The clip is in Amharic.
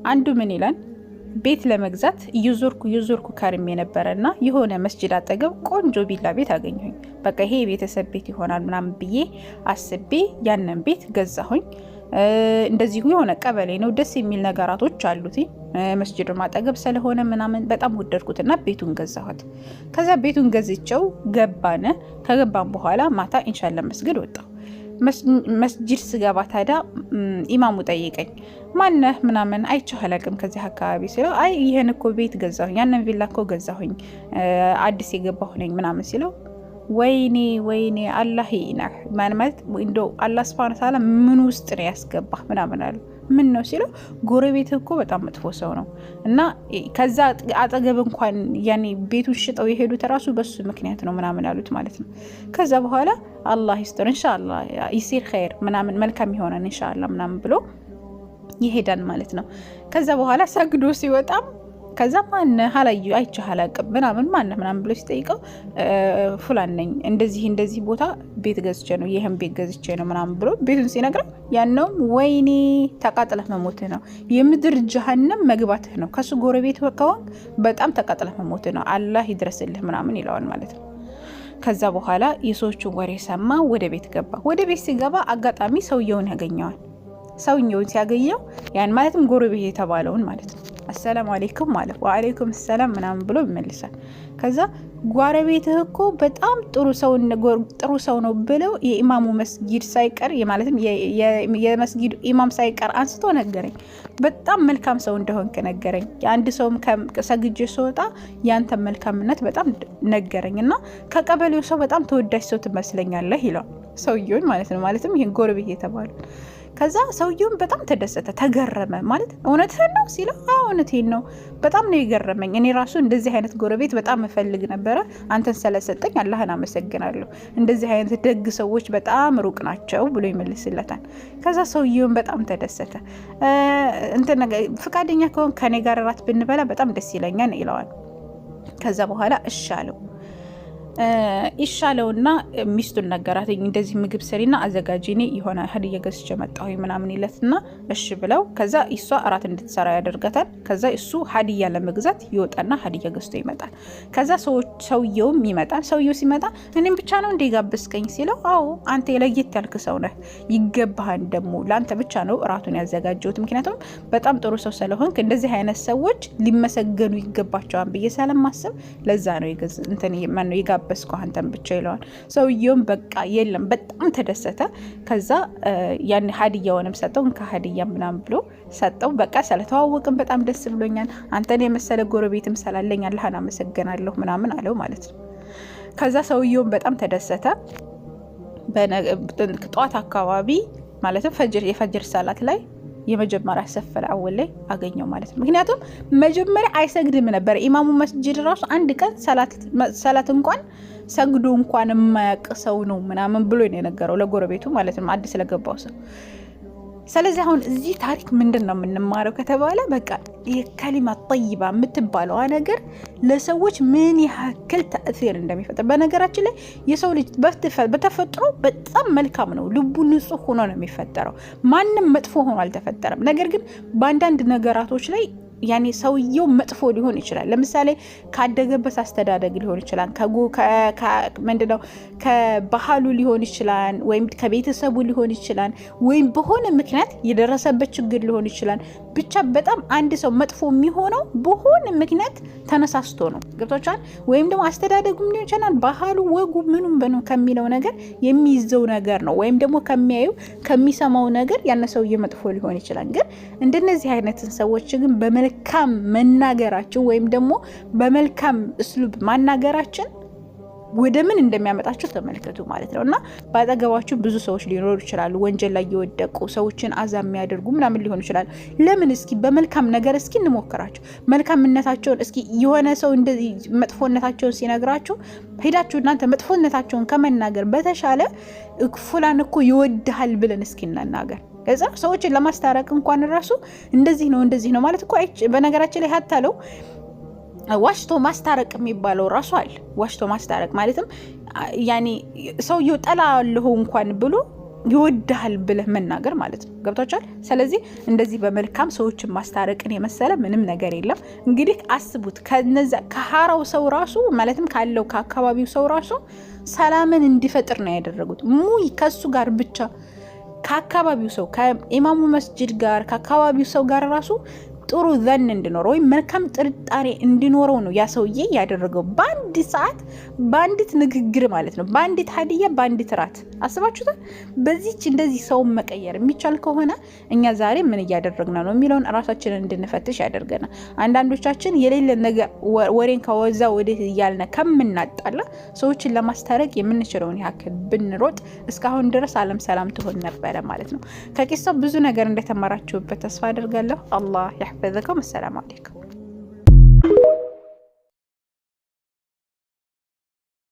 አንዱ ምን ይላል ቤት ለመግዛት እየዞርኩ ከርሜ ነበረና የሆነ መስጂድ አጠገብ ቆንጆ ቢላ ቤት አገኘሁኝ። በቃ ይሄ የቤተሰብ ቤት ይሆናል ምናምን ብዬ አስቤ ያንን ቤት ገዛሁኝ። እንደዚሁ የሆነ ቀበሌ ነው፣ ደስ የሚል ነገራቶች አሉት። መስጂዱ አጠገብ ስለሆነ ምናምን በጣም ወደድኩትና ቤቱን ገዛሁት። ከዛ ቤቱን ገዝቼው ገባን። ከገባን በኋላ ማታ ኢንሻአላህ መስጊድ ወጣሁ። መስጂድ ስገባ ታዲያ ኢማሙ ጠይቀኝ፣ ማነህ ምናምን አይቼህ አላውቅም ከዚህ አካባቢ ሲለው፣ አይ ይሄን እኮ ቤት ገዛሁኝ፣ ያንን ቪላ እኮ ገዛሁኝ፣ አዲስ የገባሁ ነኝ ምናምን ሲለው፣ ወይኔ አላህ ይናህ ማለት እንደው አላህ Subhanahu Ta'ala ምን ውስጥ ነው ያስገባህ ምናምን አለ። ምን ነው ሲለው፣ ጎረቤትህ እኮ በጣም መጥፎ ሰው ነው እና ከዛ አጠገብ እንኳን ያኔ ቤቱን ሽጠው የሄዱት ራሱ በሱ ምክንያት ነው ምናምን አሉት ማለት ነው። ከዛ በኋላ አላህ ይስጥር ኢንሻአላህ ይሲር ኸይር ምናምን መልካም ይሆናል ኢንሻአላህ ምናምን ብሎ ይሄዳል ማለት ነው። ከዛ በኋላ ሰግዶ ሲወጣም ከዛ ማን ሀላዩ አይቼህ አላውቅም ምናምን ብሎ ሲጠይቀው ፉላን ነኝ እንደዚህ ቦታ ቤት ገዝቼ ነው ይሄን ቤት ገዝቼ ነው ምናምን ብሎ ቤቱን ሲነግረው ያነውም ወይኔ ተቃጥለህ መሞትህ ነው የምድር ጀሃነም መግባትህ ነው ከሱ ጎረቤት ከሆንክ በጣም ተቃጥለህ መሞትህ ነው አላህ ይድረስልህ ምናምን ይለዋል ማለት ነው። ከዛ በኋላ የሰዎቹን ወሬ ሰማ፣ ወደ ቤት ገባ። ወደ ቤት ሲገባ አጋጣሚ ሰውየውን ያገኘዋል። ሰውየውን ሲያገኘው ያን ማለትም ጎረቤት የተባለውን ማለት ነው አሰላሙ አለይኩም ማለት ወአለይኩም ሰላም ምናምን ብሎ ይመልሳል። ከዛ ጎረቤትህ እኮ በጣም ጥሩ ሰው ነው ብለው የኢማሙ መስጊድ ሳይቀር ማለትም የመስጊዱ ኢማም ሳይቀር አንስቶ ነገረኝ። በጣም መልካም ሰው እንደሆንክ ነገረኝ። አንድ ሰውም ከሰግጄ ስወጣ ያንተ መልካምነት በጣም ነገረኝና ከቀበሌው ሰው በጣም ተወዳጅ ሰው ትመስለኛለህ ይላል ሰውየውን ማለት ነው። ማለትም ይሄን ጎረቤት የተባለው ከዛ ሰውየውን በጣም ተደሰተ፣ ተገረመ። ማለት እውነትህን ነው ሲለው፣ አዎ እውነቴን ነው፣ በጣም ነው የገረመኝ። እኔ ራሱ እንደዚህ አይነት ጎረቤት በጣም እፈልግ ነበረ፣ አንተን ስለሰጠኝ አላህን አመሰግናለሁ። እንደዚህ አይነት ደግ ሰዎች በጣም ሩቅ ናቸው ብሎ ይመልስለታል። ከዛ ሰውየውን በጣም ተደሰተ። ፍቃደኛ ከሆን ከኔ ጋር እራት ብንበላ በጣም ደስ ይለኛል ይለዋል። ከዛ በኋላ እሺ አለው። ይሻለውና ሚስቱን ነገራት። እንደዚህ ምግብ ሰሪና አዘጋጂኔ የሆነ ሀዲያ ገዝቼ መጣሁ ምናምን ይለትና እሺ ብለው ከዛ እሷ አራት እንድትሰራ ያደርጋታል። ከዛ እሱ ሀዲያ ለመግዛት ይወጣና ሀዲያ ገዝቶ ይመጣል። ከዛ ሰውየውም ይመጣል። ሰውየው ሲመጣ እኔም ብቻ ነው እንደ ጋበዝከኝ ሲለው፣ አዎ አንተ የለየት ያልክ ሰው ነህ፣ ይገባሃል፣ ደግሞ ለአንተ ብቻ ነው እራቱን ያዘጋጀሁት፣ ምክንያቱም በጣም ጥሩ ሰው ስለሆንክ እንደዚህ አይነት ሰዎች ሊመሰገኑ ይገባቸዋል ብዬ ስለማስብ ለዛ ነው በስኮ አንተም ብቻ ይለዋል። ሰውየውም በቃ የለም በጣም ተደሰተ። ከዛ ያን ሀዲያውንም ሰጠው፣ ከሀዲያ ምናምን ብሎ ሰጠው። በቃ ስለተዋወቅን በጣም ደስ ብሎኛል፣ አንተን የመሰለ ጎረቤትም ስላለኝ አላህን አመሰግናለሁ ምናምን አለው ማለት ነው። ከዛ ሰውየውም በጣም ተደሰተ። ጠዋት አካባቢ ማለትም የፈጅር ሰላት ላይ የመጀመሪያ ሰፈር አወል ላይ አገኘው ማለት ነው። ምክንያቱም መጀመሪያ አይሰግድም ነበር ኢማሙ መስጂድ ራሱ አንድ ቀን ሰላት እንኳን ሰግዶ እንኳን የማያውቅ ሰው ነው ምናምን ብሎ ነው የነገረው ለጎረቤቱ ማለት ነው፣ አዲስ ለገባው ሰው። ስለዚህ አሁን እዚህ ታሪክ ምንድነው የምንማረው ከተባለ በቃ የከሊማ ጠይባ የምትባለው ነገር ለሰዎች ምን ያክል ተአثير እንደሚፈጥር። በነገራችን ላይ የሰው ልጅ በተፈጥሮ በጣም መልካም ነው፣ ልቡ ንጹህ ሆኖ ነው የሚፈጠረው። ማንም መጥፎ ሆኖ አልተፈጠረም። ነገር ግን በአንዳንድ ነገራቶች ላይ ያኔ ሰውየው መጥፎ ሊሆን ይችላል። ለምሳሌ ካደገበት አስተዳደግ ሊሆን ይችላል፣ ምንድነው ከባህሉ ሊሆን ይችላል፣ ወይም ከቤተሰቡ ሊሆን ይችላል፣ ወይም በሆነ ምክንያት የደረሰበት ችግር ሊሆን ይችላል። ብቻ በጣም አንድ ሰው መጥፎ የሚሆነው በሆነ ምክንያት ተነሳስቶ ነው። ገብቶቻል? ወይም ደግሞ አስተዳደጉም ሊሆን ይችላል፣ ባህሉ፣ ወጉ ምኑም ከሚለው ነገር የሚይዘው ነገር ነው። ወይም ደግሞ ከሚሰማው ነገር ያነ ሰውዬ መጥፎ ሊሆን ይችላል። ግን እንደነዚህ አይነትን ሰዎች ግን በመልካም መናገራችን ወይም ደግሞ በመልካም እስሉብ ማናገራችን ወደ ምን እንደሚያመጣችሁ ተመልከቱ ማለት ነው። እና ባጠገባችሁ ብዙ ሰዎች ሊኖሩ ይችላሉ፣ ወንጀል ላይ የወደቁ ሰዎችን አዛ የሚያደርጉ ምናምን ሊሆኑ ይችላሉ። ለምን እስኪ በመልካም ነገር እስኪ እንሞክራቸው። መልካምነታቸውን እስኪ የሆነ ሰው እንደዚህ መጥፎነታቸውን ሲነግራችሁ ሄዳችሁ እናንተ መጥፎነታቸውን ከመናገር በተሻለ ፉላን እኮ ይወድሃል ብለን እስኪ እናናገር። ከዛ ሰዎችን ለማስታረቅ እንኳን ራሱ እንደዚህ ነው ማለት እኮ በነገራችን ላይ ሀታለው ዋሽቶ ማስታረቅ የሚባለው ራሱ አለ። ዋሽቶ ማስታረቅ ማለትም ያኔ ሰውየው ጠላለሁ እንኳን ብሎ ይወድሃል ብለህ መናገር ማለት ነው። ገብቷችኋል? ስለዚህ እንደዚህ በመልካም ሰዎችን ማስታረቅን የመሰለ ምንም ነገር የለም። እንግዲህ አስቡት ከነዛ ከሀራው ሰው ራሱ ማለትም ካለው ከአካባቢው ሰው ራሱ ሰላምን እንዲፈጥር ነው ያደረጉት። ሙይ ከሱ ጋር ብቻ ከአካባቢው ሰው ከኢማሙ መስጂድ ጋር ከአካባቢው ሰው ጋር ራሱ ጥሩ ዘን እንዲኖረው ወይም መልካም ጥርጣሬ እንዲኖረው ነው ያ ሰውዬ ያደረገው። በአንድ ሰዓት በአንዲት ንግግር ማለት ነው፣ በአንዲት ሀዲያ በአንዲት ራት። አስባችሁታል? በዚች እንደዚህ ሰውን መቀየር የሚቻል ከሆነ እኛ ዛሬ ምን እያደረግን ነው የሚለውን ራሳችንን እንድንፈትሽ ያደርገናል። አንዳንዶቻችን የሌለ ነገር ወሬን ከወዛ ወዴት እያልነ ከምናጣላ ሰዎችን ለማስታረቅ የምንችለውን ያክል ብንሮጥ እስካሁን ድረስ ዓለም ሰላም ትሆን ነበረ ማለት ነው። ከቂሳው ብዙ ነገር እንደተማራችሁበት ተስፋ አደርጋለሁ። አላህ يحفظكم. السلام عليكم.